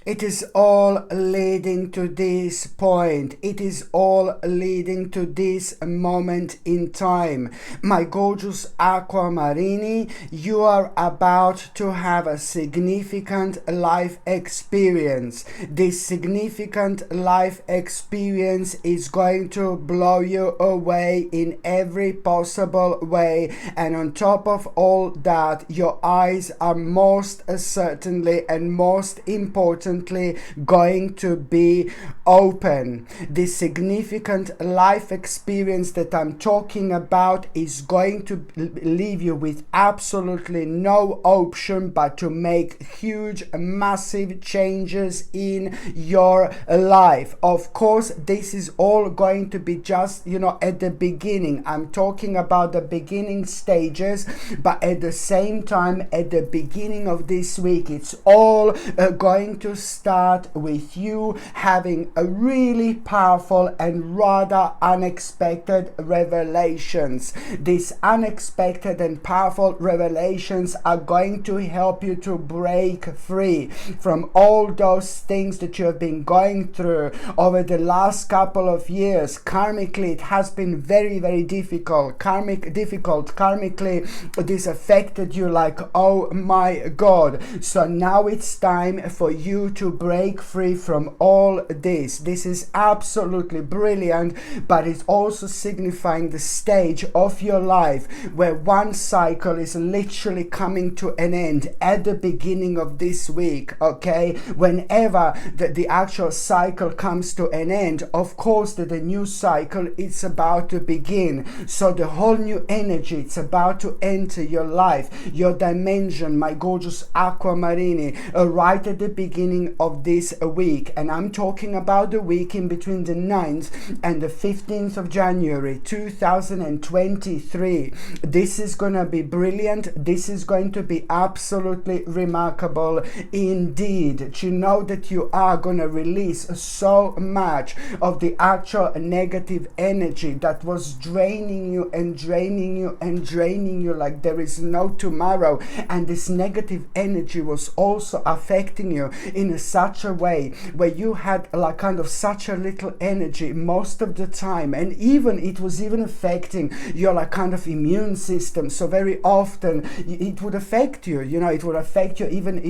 It is all leading to this point. It is all leading to this moment in time. My gorgeous Aquamarini, you are about to have a significant life experience. This significant life experience is going to blow you away in every possible way. And on top of all that, your eyes are most certainly and most importantly going to be open. The significant life experience that I'm talking about is going to leave you with absolutely no option but to make huge, massive changes in your life. Of course, this is all going to be just, at the beginning. I'm talking about the beginning stages, but at the same time, at the beginning of this week, it's all going to start with you having a really powerful and rather unexpected revelations. These unexpected and powerful revelations are going to help you to break free from all those things that you have been going through over the last couple of years. Karmically, it has been very, very difficult. Karmically, this affected you like, oh my God. So now it's time for you to break free from all this. This is absolutely brilliant, but it's also signifying the stage of your life where one cycle is literally coming to an end at the beginning of this week. Okay, whenever the actual cycle comes to an end, of course that the new cycle it's about to begin. So the whole new energy, it's about to enter your life, your dimension, my gorgeous Aquamarini, right at the beginning of this week. And I'm talking about the week in between the 9th and the 15th of January 2023. This is going to be brilliant. This is going to be absolutely remarkable indeed. You know that you are going to release so much of the actual negative energy that was draining you and draining you and draining you like there is no tomorrow. And this negative energy was also affecting you in such a way where you had like kind of such a little energy most of the time, and even it was even affecting your like kind of immune system. So very often it would affect you, it would affect you even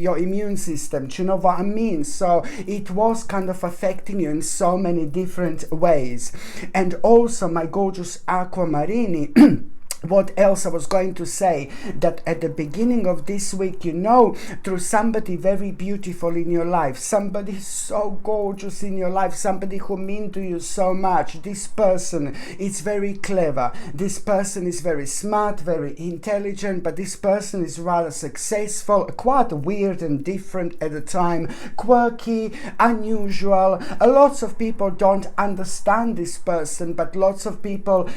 your immune system. Do you know what I mean? So it was kind of affecting you in so many different ways. And also, my gorgeous Aquamarini, what else I was going to say, that at the beginning of this week, through somebody very beautiful in your life, somebody so gorgeous in your life, somebody who means to you so much. This person is very clever. This person is very smart, very intelligent, but this person is rather successful, quite weird and different at the time, quirky, unusual. Lots of people don't understand this person, but lots of people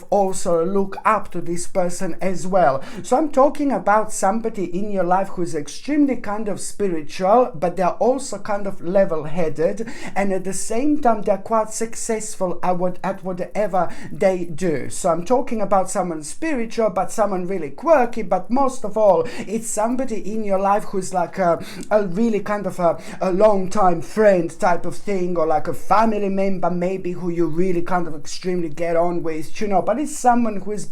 also look up to this person as well. So I'm talking about somebody in your life who is extremely kind of spiritual, but they're also kind of level-headed, and at the same time they're quite successful at whatever they do. So I'm talking about someone spiritual, but someone really quirky, but most of all it's somebody in your life who's like a really kind of a long-time friend type of thing, or like a family member maybe who you really kind of extremely get on with, but it's someone who has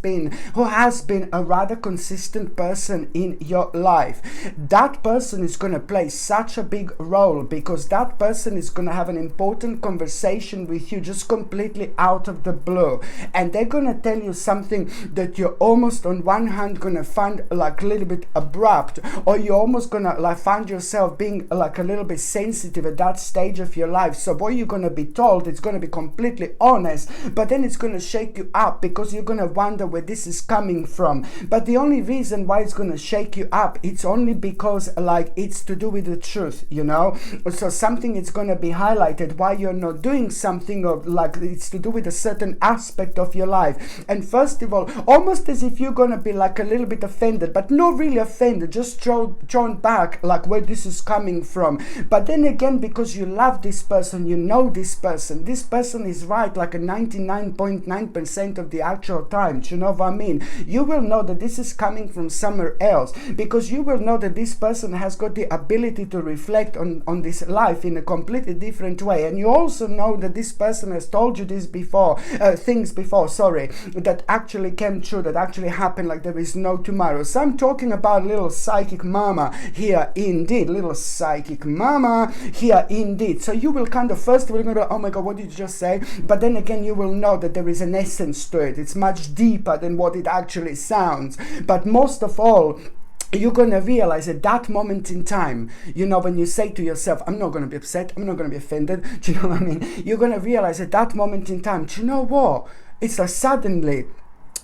been a rather consistent person in your life. That person is going to play such a big role because that person is going to have an important conversation with you just completely out of the blue, and they're going to tell you something that you're almost on one hand going to find like a little bit abrupt, or you're almost going to like find yourself being like a little bit sensitive at that stage of your life. So what you're going to be told, it's going to be completely honest, but then it's going to shake you up because you're going to wonder where this is coming from. But the only reason why it's going to shake you up, it's only because like it's to do with the truth, so something is going to be highlighted why you're not doing something, or like it's to do with a certain aspect of your life. And first of all, almost as if you're going to be like a little bit offended, but not really offended, just thrown back like where this is coming from. But then again, because you love this person, this person is right like a 99.9% of the actual time. Do you know what I mean? You will know that this is coming from somewhere else, because you will know that this person has got the ability to reflect on this life in a completely different way. And you also know that this person has told you this before, things before, that actually came true, that actually happened, like there is no tomorrow. So I'm talking about little psychic mama here indeed, little psychic mama here indeed. So you will kind of, first we're going to, oh my God, what did you just say? But then again, you will know that there is an essence to it. It's much deeper than what it actually sounds. But most of all, you're going to realize at that moment in time, you know, when you say to yourself, I'm not going to be upset, I'm not going to be offended, do you know what I mean? You're going to realize at that moment in time, do you know what? It's like suddenly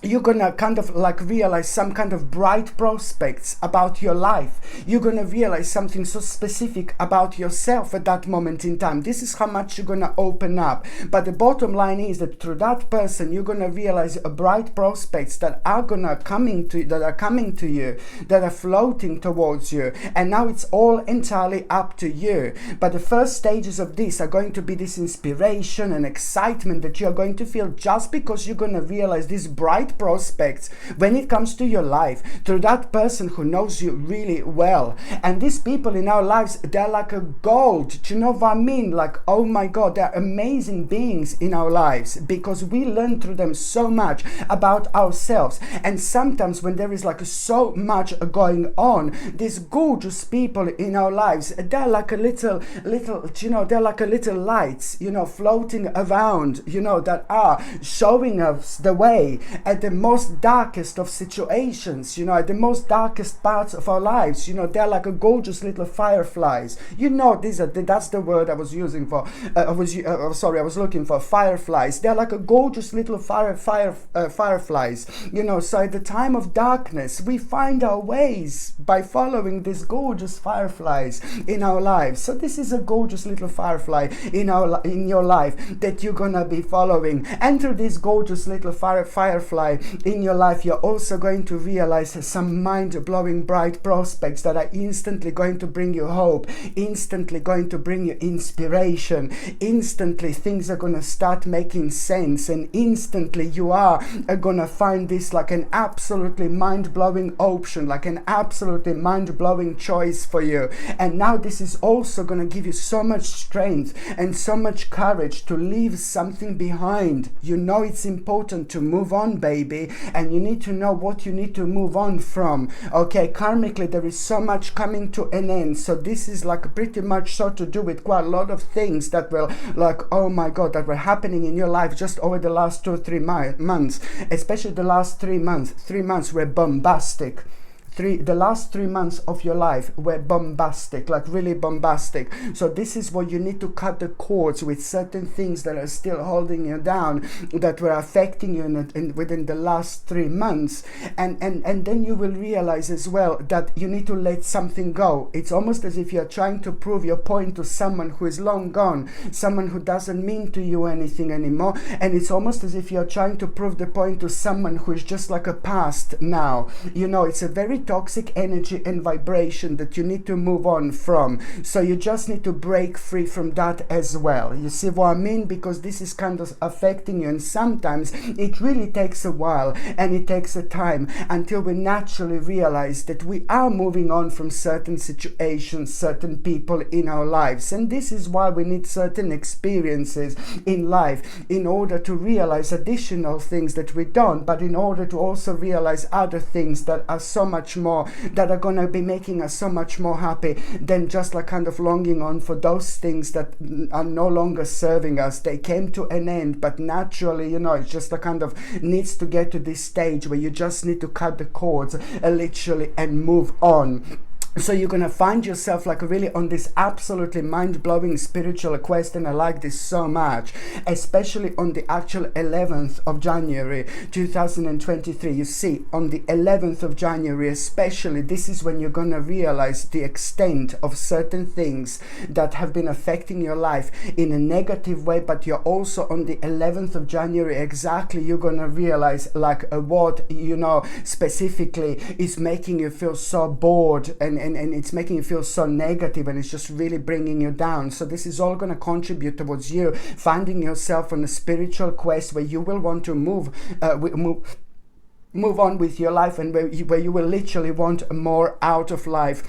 you're gonna kind of like realize some kind of bright prospects about your life. You're gonna realize something so specific about yourself at that moment in time. This is how much you're gonna open up. But the bottom line is that through that person, you're gonna realize bright prospects that are coming to you, that are floating towards you. And now it's all entirely up to you. But the first stages of this are going to be this inspiration and excitement that you're going to feel just because you're gonna realize these bright prospects when it comes to your life through that person who knows you really well. And these people in our lives, they're like a gold. Do you know what I mean? Like, oh my God, they're amazing beings in our lives, because we learn through them so much about ourselves. And sometimes when there is like so much going on, these gorgeous people in our lives, they're like a little, you know, they're like a little lights, you know, floating around, you know, that are showing us the way at the most darkest of situations, you know, at the most darkest parts of our lives. You know, they're like a gorgeous little fireflies. You know, that's the word I was using for, I was looking for, fireflies. They're like a gorgeous little fireflies, you know. So at the time of darkness, we find our ways by following these gorgeous fireflies in our lives. So this is a gorgeous little firefly in your life that you're gonna be following. And through this gorgeous little firefly in your life, you're also going to realize some mind-blowing bright prospects that are instantly going to bring you hope, instantly going to bring you inspiration, instantly things are going to start making sense, and instantly you are going to find this like an absolutely mind-blowing option, like an absolutely mind-blowing choice for you. And now this is also going to give you so much strength and so much courage to leave something behind. You know, it's important to move on, baby, and you need to know what you need to move on from. Okay, karmically there is so much coming to an end. So this is like pretty much so to do with quite a lot of things that will, like, oh my God, that were happening in your life just over the last 2 or 3 months, especially the last 3 months. 3 months were bombastic. The last 3 months of your life were bombastic, like really bombastic. So this is what you need to cut the cords with certain things that are still holding you down, that were affecting you within the last 3 months. And then you will realize as well that you need to let something go. It's almost as if you're trying to prove your point to someone who is long gone, someone who doesn't mean to you anything anymore. And it's almost as if you're trying to prove the point to someone who is just like a past now. You know, it's a very toxic energy and vibration that you need to move on from. So you just need to break free from that as well. You see what I mean? Because this is kind of affecting you, and sometimes it really takes a while and it takes a time until we naturally realize that we are moving on from certain situations, certain people in our lives. And this is why we need certain experiences in life in order to realize additional things that we don't, but in order to also realize other things that are so much more, that are going to be making us so much more happy than just like kind of longing on for those things that are no longer serving us. They came to an end, but naturally, you know, it's just a kind of needs to get to this stage where you just need to cut the cords literally and move on. So you're going to find yourself like really on this absolutely mind-blowing spiritual quest, and I like this so much, especially on the actual 11th of January 2023. You see, on the 11th of January especially, this is when you're going to realize the extent of certain things that have been affecting your life in a negative way. But you're also on the 11th of January exactly, you're going to realize like what, you know, specifically is making you feel so bored, and it's making you feel so negative, and it's just really bringing you down. So this is all going to contribute towards you finding yourself on a spiritual quest where you will want to move move on with your life, and where you will literally want more out of life.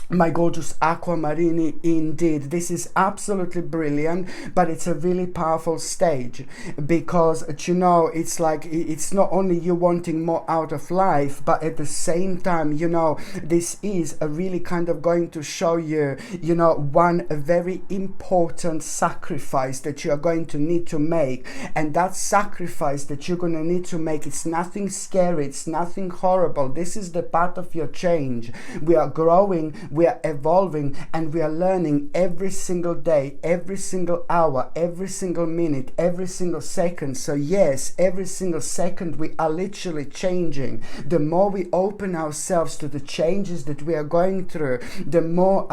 My gorgeous aquamarini, indeed, this is absolutely brilliant, but it's a really powerful stage, because you know, it's like, it's not only you wanting more out of life, but at the same time, you know, this is a really kind of going to show you, you know, one very important sacrifice that you are going to need to make. And that sacrifice that you're going to need to make, it's nothing scary, it's nothing horrible. This is the part of your change. We are growing, we are evolving, and we are learning every single day, every single hour, every single minute, every single second. So yes, every single second we are literally changing. The more we open ourselves to the changes that we are going through, the more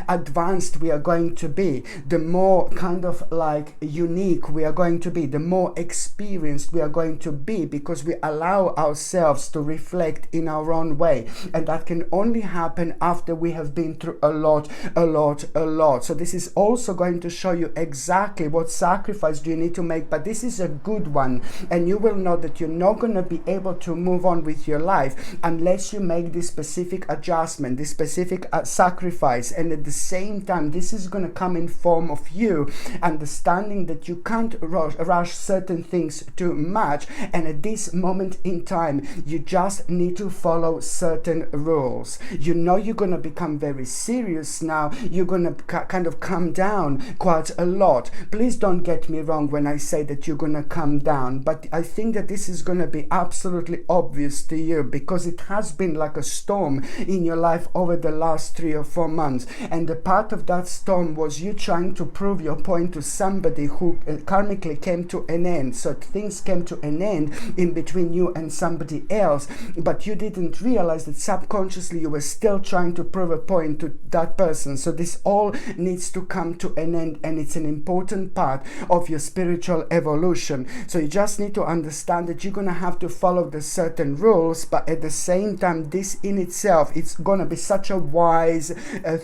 advanced we are going to be, the more kind of like unique we are going to be, the more experienced we are going to be, because we allow ourselves to reflect in our own way. And that can only happen after we have been through a lot. So this is also going to show you exactly what sacrifice do you need to make, but this is a good one, and you will know that you're not going to be able to move on with your life unless you make this specific adjustment, this specific sacrifice. And at the same time, this is going to come in form of you understanding that you can't rush certain things too much, and at this moment in time you just need to follow certain rules. You know, you're going to become very serious now, you're going to kind of come down quite a lot. Please don't get me wrong when I say that you're going to come down, but I think that this is going to be absolutely obvious to you, because it has been like a storm in your life over the last 3 or 4 months, and the part of that storm was you trying to prove your point to somebody who karmically came to an end. So things came to an end in between you and somebody else, but you didn't realize that subconsciously you were still trying to prove a point to that person. So this all needs to come to an end, and it's an important part of your spiritual evolution. So you just need to understand that you're going to have to follow the certain rules, but at the same time, this in itself, it's going to be such a wise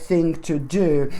thing to do,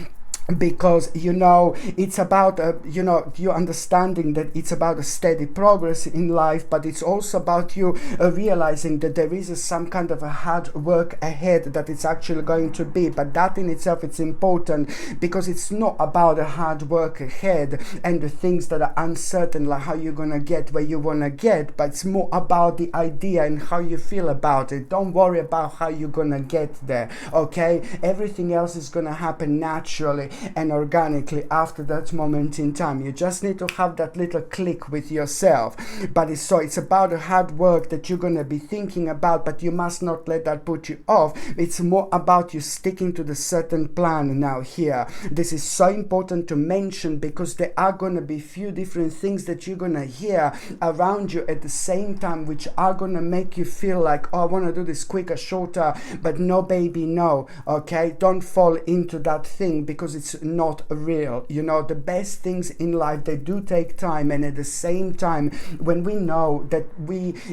because you know, it's about you know, you understanding that it's about a steady progress in life, but it's also about you realizing that there is some kind of a hard work ahead that it's actually going to be. But that in itself, it's important, because it's not about a hard work ahead and the things that are uncertain, like how you're gonna get where you want to get, but it's more about the idea and how you feel about it. Don't worry about how you're gonna get there, okay? Everything else is gonna happen naturally and organically after that moment in time. You just need to have that little click with yourself. But it's about a hard work that you're going to be thinking about, but you must not let that put you off. It's more about you sticking to the certain plan now here. This is so important to mention, because there are going to be few different things that you're going to hear around you at the same time, which are going to make you feel like, oh, I want to do this quicker, shorter, but no, baby, no. Okay, don't fall into that thing, because it's not real. You know, the best things in life, they do take time, and at the same time, when we know that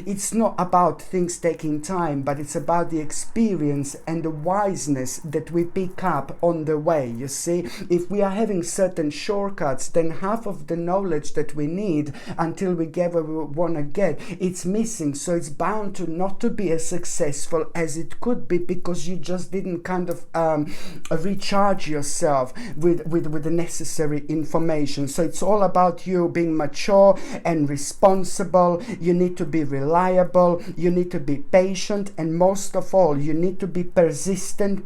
it's not about things taking time, but it's about the experience and the wiseness that we pick up on the way. You see, if we are having certain shortcuts, then half of the knowledge that we need until we get where we want to get, it's missing. So it's bound to not to be as successful as it could be, because you just didn't kind of recharge yourself with the necessary information. So it's all about you being mature and responsible. You need to be reliable, you need to be patient, and most of all, you need to be persistent.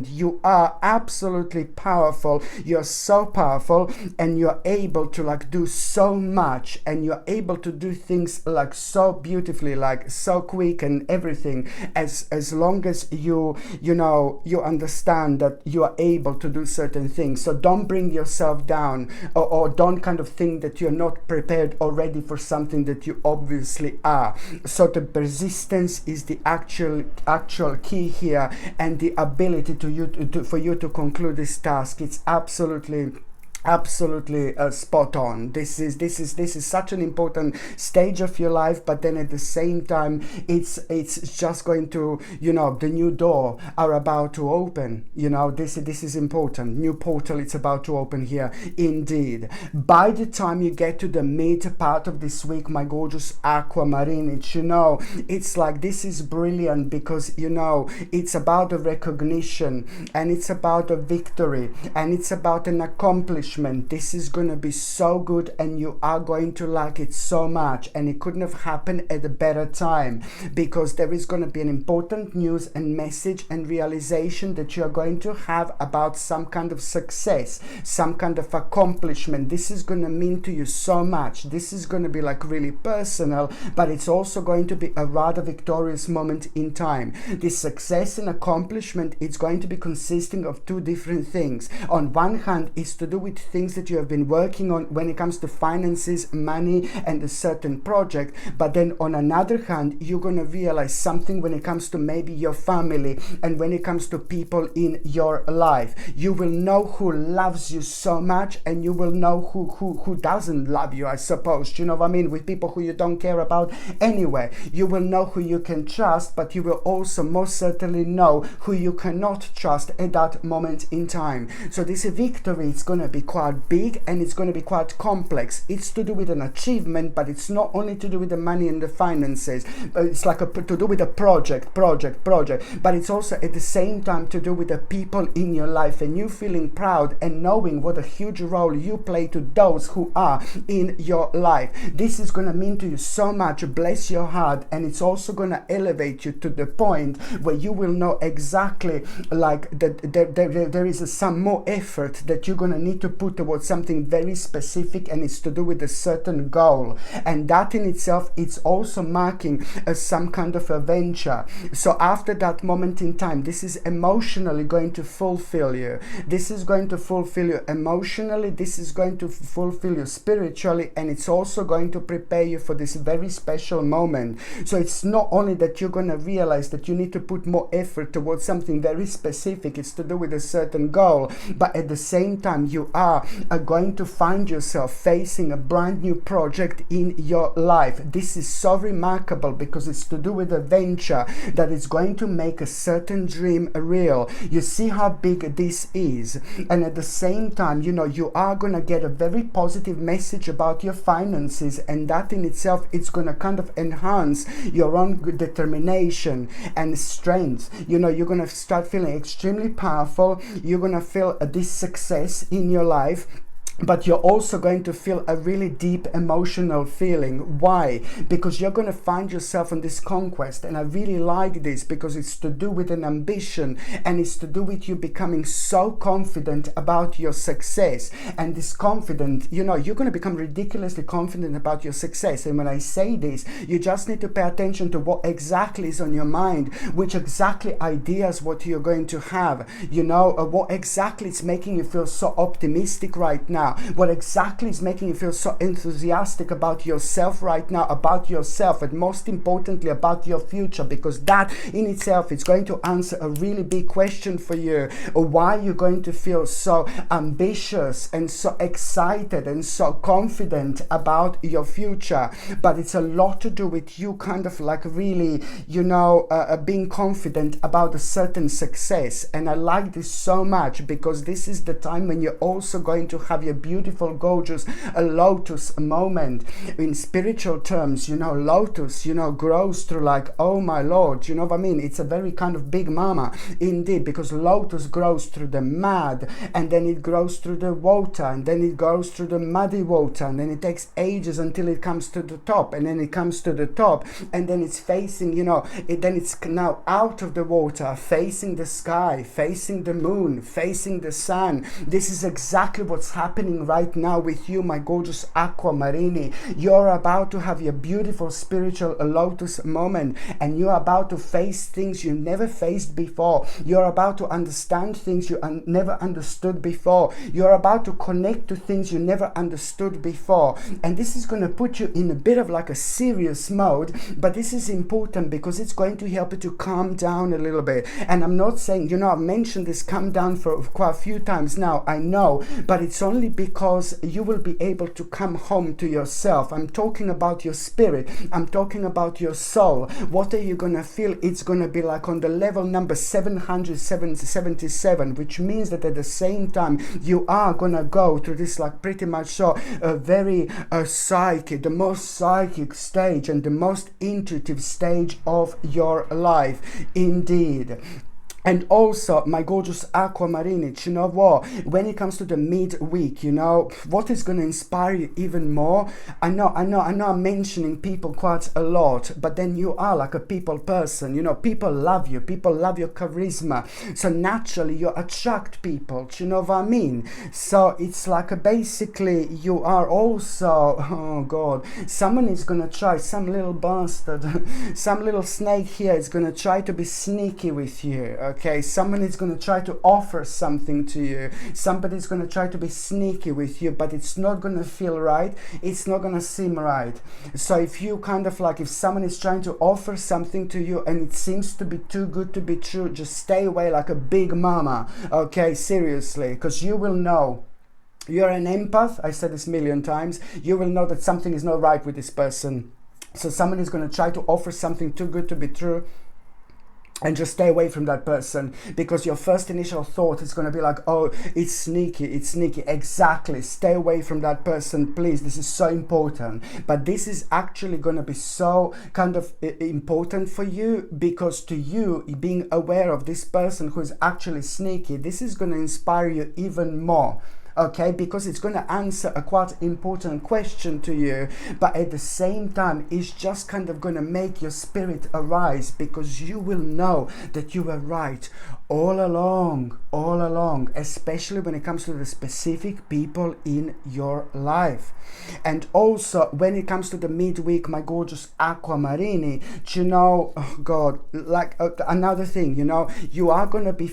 You are absolutely powerful. You're so powerful, and you're able to like do so much, and you're able to do things like so beautifully, like so quick and everything, as long as you know, you understand that you are able to do certain things. So don't bring yourself down, or don't kind of think that you're not prepared already for something that you obviously are. So the persistence is the actual key here, and the ability for you to conclude this task. It's absolutely Absolutely spot on. This is such an important stage of your life, but then at the same time it's just going to, the new door are about to open. This is important. New portal, it's about to open here indeed. By the time you get to the mid part of this week, my gorgeous aquamarine, it's like, this is brilliant because it's about a recognition, and it's about a victory, and it's about an accomplishment. This is going to be so good, and you are going to like it so much, and it couldn't have happened at a better time, because there is going to be an important news and message and realization that you are going to have about some kind of success, some kind of accomplishment. This is going to mean to you so much. This is going to be like really personal, but it's also going to be a rather victorious moment in time. This success and accomplishment, it's going to be consisting of two different things. On one hand, it's to do with things that you have been working on when it comes to finances, money, and a certain project. But then on another hand, you're going to realize something when it comes to maybe your family, and when it comes to people in your life. You will know who loves you so much, and you will know who doesn't love you, I suppose. You know what I mean? With people who you don't care about anyway. You will know who you can trust, but you will also most certainly know who you cannot trust at that moment in time. So this victory, it's going to be quite big, and it's going to be quite complex. It's to do with an achievement, but it's not only to do with the money and the finances. It's like to do with a project, but it's also at the same time to do with the people in your life, and you feeling proud and knowing what a huge role you play to those who are in your life. This is going to mean to you so much, bless your heart, and it's also going to elevate you to the point where you will know exactly like that there is some more effort that you're going to need to put towards something very specific, and it's to do with a certain goal, and that in itself, it's also marking some kind of a venture. So after that moment in time, this is emotionally going to fulfill you. This is going to fulfill you emotionally, this is going to fulfill you spiritually, and it's also going to prepare you for this very special moment. So it's not only that you're going to realize that you need to put more effort towards something very specific, it's to do with a certain goal, but at the same time you are going to find yourself facing a brand new project in your life. This is so remarkable because it's to do with a venture that is going to make a certain dream real. You see how big this is, and at the same time, you are going to get a very positive message about your finances, and that in itself, it's going to kind of enhance your own determination and strength. You're going to start feeling extremely powerful. You're going to feel this success in your life, but you're also going to feel a really deep emotional feeling. Why? Because you're going to find yourself on this conquest, and I really like this because it's to do with an ambition, and it's to do with you becoming so confident about your success. And this confident, you're going to become ridiculously confident about your success. And when I say this, you just need to pay attention to what exactly is on your mind, which exactly ideas what you're going to have, what exactly is making you feel so optimistic right now. What exactly is making you feel so enthusiastic about yourself right now, about yourself, and most importantly about your future, because that in itself is going to answer a really big question for you. Why you're going to feel so ambitious and so excited and so confident about your future. But it's a lot to do with you kind of like really, being confident about a certain success. And I like this so much because this is the time when you're also going to have your beautiful, gorgeous, a lotus moment. In spiritual terms, lotus, grows through like, oh my Lord, you know what I mean? It's a very kind of big mama indeed, because lotus grows through the mud, and then it grows through the water, and then it goes through the muddy water, and then it takes ages until it comes to the top, and then it comes to the top, and then it's facing, then it's now out of the water, facing the sky, facing the moon, facing the sun. This is exactly what's happening right now with you, my gorgeous aquamarini. You're about to have your beautiful spiritual lotus moment, and you're about to face things you never faced before. You're about to understand things you never understood before. You're about to connect to things you never understood before, and this is going to put you in a bit of like a serious mode, but this is important because it's going to help you to calm down a little bit. And I'm not saying, I've mentioned this calm down for quite a few times now, I know, but it's only because you will be able to come home to yourself. I'm talking about your spirit. I'm talking about your soul. What are you going to feel? It's going to be like on the level number 777, which means that at the same time you are going to go through this like pretty much so a very psychic, the most psychic stage and the most intuitive stage of your life. Indeed. And also, my gorgeous Aquamarine, you know what, when it comes to the midweek, you know, what is going to inspire you even more? I know I'm mentioning people quite a lot, but then you are like a people person, you know, people love you, people love your charisma, so naturally you attract people, do you know what I mean? So it's like basically you are also, oh God, someone is going to try, some little bastard, some little snake here is going to try to be sneaky with you. Okay, someone is going to try to offer something to you. Somebody's going to try to be sneaky with you, but it's not going to feel right. It's not going to seem right. So if you kind of like, if someone is trying to offer something to you and it seems to be too good to be true, just stay away like a big mama. Okay, seriously, because you will know. You're an empath. I said this a million times. You will know that something is not right with this person. So someone is going to try to offer something too good to be true. And just stay away from that person, because your first initial thought is going to be like, oh, it's sneaky, it's sneaky. Exactly. Stay away from that person, please. This is so important. But this is actually going to be so kind of important for you, because to you, being aware of this person who is actually sneaky, this is going to inspire you even more. Okay, because it's going to answer a quite important question to you, but at the same time it's just kind of going to make your spirit arise, because you will know that you were right all along, especially when it comes to the specific people in your life. And also when it comes to the midweek, my gorgeous Aquamarine, you know, oh God, like another thing, you know, you are going to be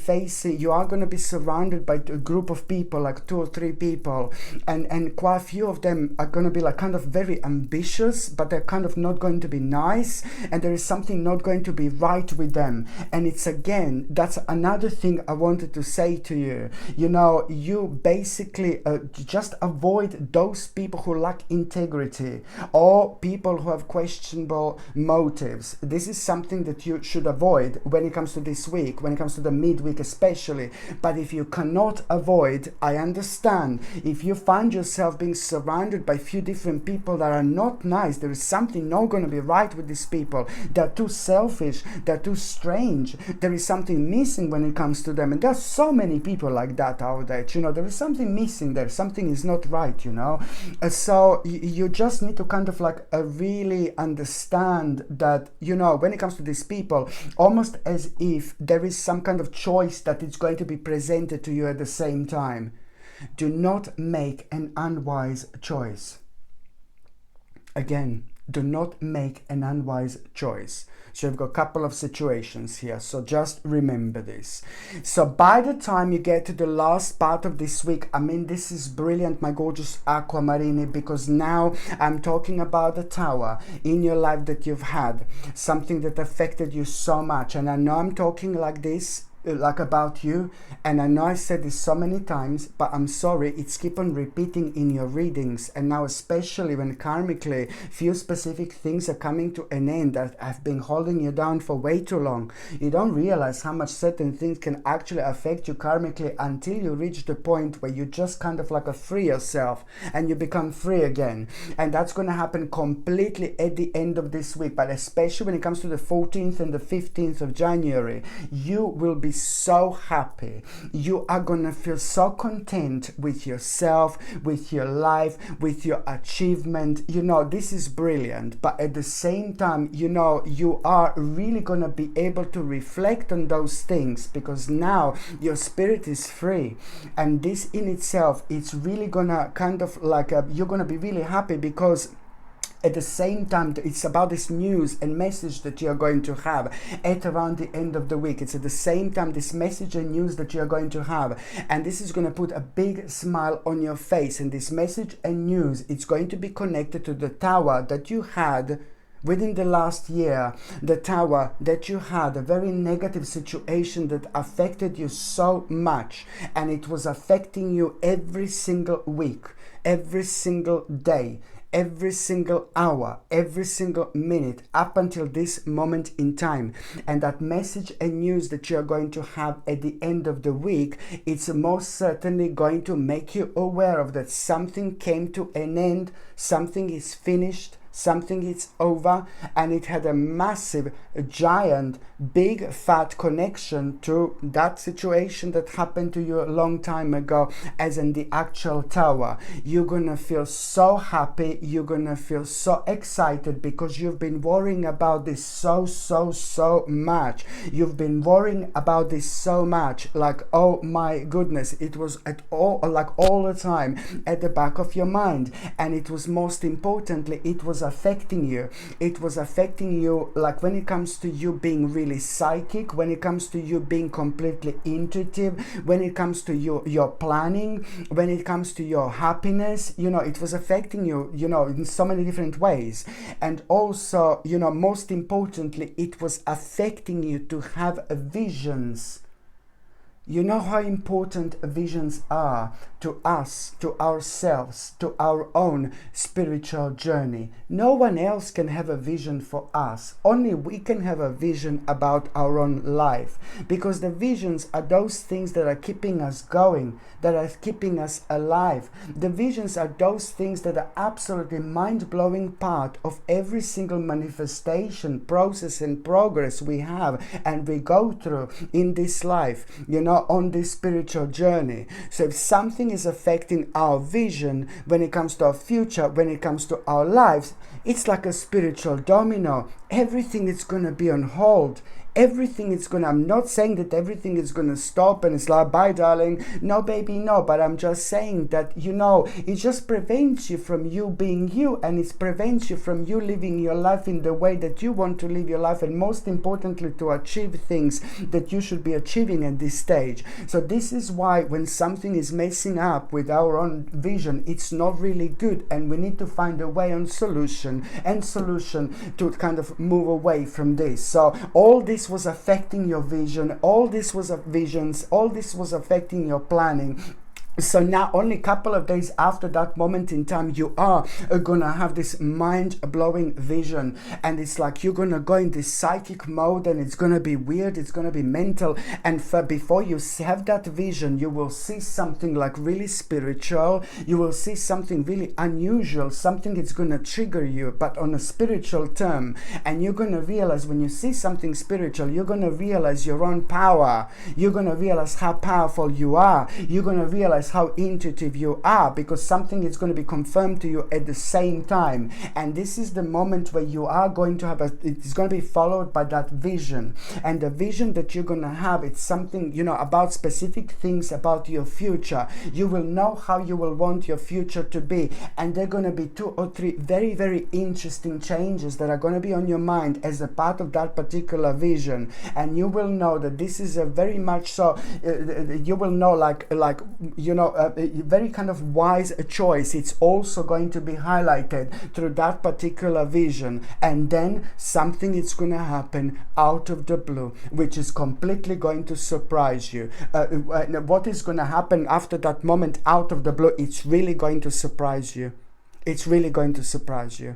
surrounded by a group of people, like 2 or 3 people, and quite a few of them are going to be like kind of very ambitious, but they're kind of not going to be nice, and there is something not going to be right with them. And it's, again, that's another thing I wanted to say to you. You know, you basically just avoid those people who lack integrity, or people who have questionable motives. This is something that you should avoid when it comes to this week, when it comes to the midweek especially. But if you cannot avoid, I understand. If you find yourself being surrounded by a few different people that are not nice, there is something not going to be right with these people. They're too selfish, they're too strange, there is something missing when it comes to them. And there's so many people like that out there, you know, there is something missing there, something is not right, you know. So you just need to kind of like really understand that, you know, when it comes to these people, almost as if there is some kind of choice that is going to be presented to you at the same time. Do not make an unwise choice. Again, do not make an unwise choice. So you've got a couple of situations here, so just remember this. So by the time you get to the last part of this week, I mean, this is brilliant, my gorgeous Aquamarine, because now I'm talking about the tower in your life that you've had, something that affected you so much. And I know I'm talking like this, like about you, and I know I said this so many times, but I'm sorry, it's keep on repeating in your readings. And now, especially when karmically few specific things are coming to an end that have been holding you down for way too long, you don't realize how much certain things can actually affect you karmically until you reach the point where you just kind of like free yourself and you become free again. And that's going to happen completely at the end of this week, but especially when it comes to the 14th and the 15th of January, you will be so happy. You are gonna feel so content with yourself, with your life, with your achievement. You know, this is brilliant. But at the same time, you know, you are really gonna be able to reflect on those things, because now your spirit is free. And this in itself, it's really gonna kind of like you're gonna be really happy, because at the same time, it's about this news and message that you're going to have at around the end of the week. It's at the same time this message and news that you're going to have. And this is going to put a big smile on your face. And this message and news, it's going to be connected to the tower that you had Within the last year, the Tower, that you had a very negative situation that affected you so much, and it was affecting you every single week, every single day, every single hour, every single minute, up until this moment in time. And that message and news that you're going to have at the end of the week, it's most certainly going to make you aware of that something came to an end, something is finished, something is over, and it had a massive, giant, big, fat connection to that situation that happened to you a long time ago, as in the actual Tower. You're gonna feel so happy, you're gonna feel so excited, because you've been worrying about this so much. You've been worrying about this so much, like, oh my goodness, it was at all, like all the time at the back of your mind. And it was, most importantly, it was affecting you. It was affecting you, like when it comes to you being really psychic, when it comes to you being completely intuitive, when it comes to your planning, when it comes to your happiness, you know, it was affecting you, you know, in so many different ways. And also, you know, most importantly, it was affecting you to have visions. You know how important visions are to us, to ourselves, to our own spiritual journey. No one else can have a vision for us. Only we can have a vision about our own life, because the visions are those things that are keeping us going, that are keeping us alive. The visions are those things that are absolutely mind-blowing part of every single manifestation, process and progress we have and we go through in this life, you know, on this spiritual journey. So if something is affecting our vision when it comes to our future, when it comes to our lives, it's like a spiritual domino. Everything is going to be on hold. Everything is going to, I'm not saying that everything is going to stop and it's like, bye darling, no baby, no, but I'm just saying that, you know, it just prevents you from you being you, and it prevents you from you living your life in the way that you want to live your life, and most importantly, to achieve things that you should be achieving at this stage. So this is why when something is messing up with our own vision, it's not really good, and we need to find a way on solution to kind of move away from this. So all this was affecting your vision, all this was affecting your planning. So now, only a couple of days after that moment in time, you are gonna have this mind-blowing vision, and it's like you're gonna go in this psychic mode, and it's gonna be weird, it's gonna be mental. And before you have that vision, you will see something like really spiritual, you will see something really unusual, something that's gonna trigger you, but on a spiritual term. And you're gonna realize, when you see something spiritual, you're gonna realize your own power, you're gonna realize how powerful you are, you're gonna realize how intuitive you are, because something is going to be confirmed to you at the same time. And this is the moment where you are going to have it's going to be followed by that vision. And the vision that you're going to have, it's something, you know, about specific things about your future. You will know how you will want your future to be, and there are going to be 2 or 3 very, very interesting changes that are going to be on your mind as a part of that particular vision. And you will know that this is a very much so you will know, like you know, a very kind of wise choice. It's also going to be highlighted through that particular vision. And then something is going to happen out of the blue, which is completely going to surprise you. What is going to happen after that moment out of the blue, it's really going to surprise you. It's really going to surprise you.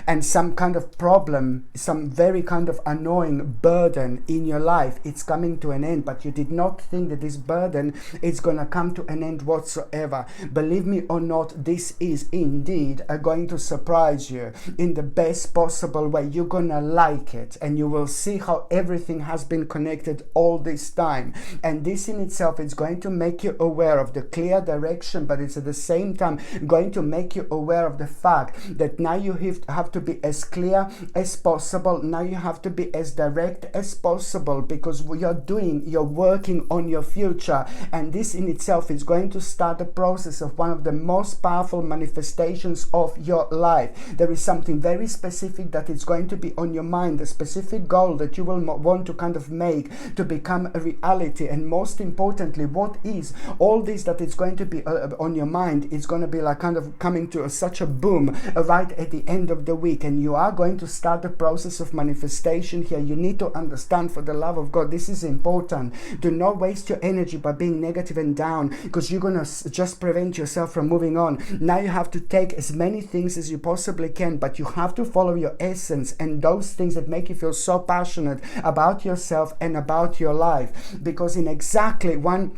And some kind of problem, some very kind of annoying burden in your life, it's coming to an end, but you did not think that this burden is going to come to an end whatsoever. Believe me or not, this is indeed going to surprise you in the best possible way. You're going to like it, and you will see how everything has been connected all this time. And this in itself is going to make you aware of the clear direction, but it's at the same time going to make you aware of the fact that now you have to be as clear as possible. Now you have to be as direct as possible, because you're working on your future, and this in itself is going to start the process of one of the most powerful manifestations of your life. There is something very specific that is going to be on your mind, a specific goal that you will want to kind of make to become a reality. And most importantly, what is all this that is going to be on your mind is going to be like kind of coming to such a boom right at the end of the week, and you are going to start the process of manifestation here. You need to understand, for the love of God, this is important. Do not waste your energy by being negative and down, because you're going to just prevent yourself from moving on. Now you have to take as many things as you possibly can, but you have to follow your essence and those things that make you feel so passionate about yourself and about your life. Because in exactly 1,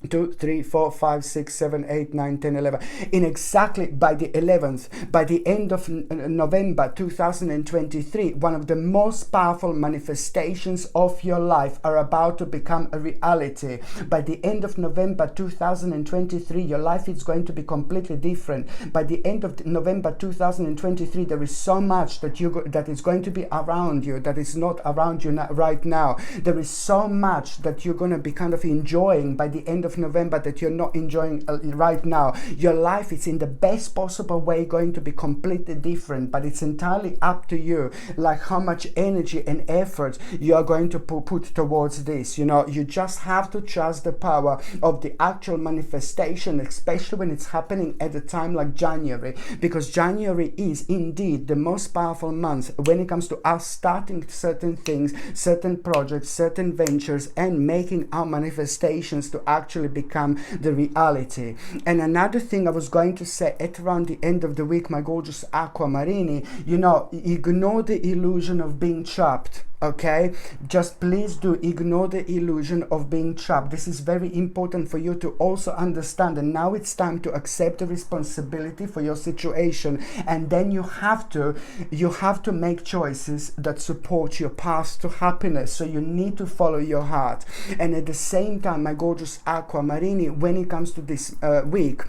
2, 3, 4, 5, 6, 7, 8, 9, 10, 11. In exactly by the 11th, by the end of November 2023, one of the most powerful manifestations of your life are about to become a reality. By the end of November 2023, your life is going to be completely different. By the end of November 2023, there is so much that that is going to be around you that is not around you right now. There is so much that you're going to be kind of enjoying by the end of November that you're not enjoying right now. Your life is in the best possible way going to be completely different, but it's entirely up to you, like how much energy and effort you are going to put towards this. You know, you just have to trust the power of the actual manifestation, especially when it's happening at a time like January, because January is indeed the most powerful month when it comes to us starting certain things, certain projects, certain ventures, and making our manifestations to actually become the reality. And another thing I was going to say at around the end of the week, my gorgeous Aquamarini, you know, ignore the illusion of being trapped. Okay, just please do ignore the illusion of being trapped. This is very important for you to also understand, and now it's time to accept the responsibility for your situation, and then you have to make choices that support your path to happiness. So you need to follow your heart. And at the same time, my gorgeous Aquamarini, when it comes to this week,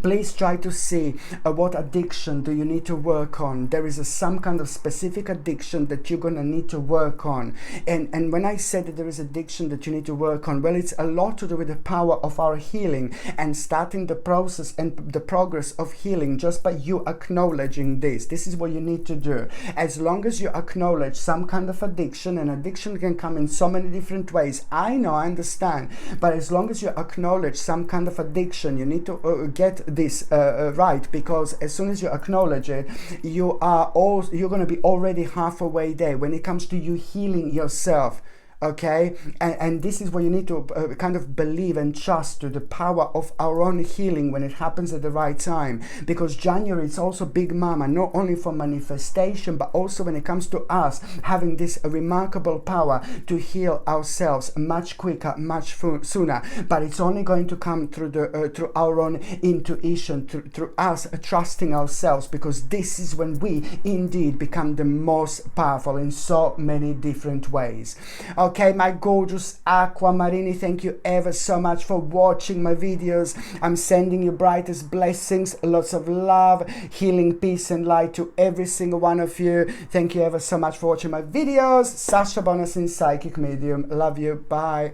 please try to see what addiction do you need to work on. There is some kind of specific addiction that you're gonna need to work on. And when I said that there is addiction that you need to work on, well, it's a lot to do with the power of our healing and starting the process and the progress of healing just by you acknowledging this. This is what you need to do. As long as you acknowledge some kind of addiction, and addiction can come in so many different ways. I know, I understand. But as long as you acknowledge some kind of addiction, you need to get this right, because as soon as you acknowledge it, you're going to be already halfway there when it comes to you healing yourself. Okay, and this is what you need to kind of believe and trust to the power of our own healing when it happens at the right time. Because January is also big mama, not only for manifestation, but also when it comes to us having this remarkable power to heal ourselves much quicker, much sooner. But it's only going to come through through our own intuition, through us trusting ourselves, because this is when we indeed become the most powerful in so many different ways. Okay, my gorgeous Aquamarini, thank you ever so much for watching my videos. I'm sending you brightest blessings, lots of love, healing, peace and light to every single one of you. Thank you ever so much for watching my videos. Sasha Bonasin, Psychic Medium. Love you. Bye.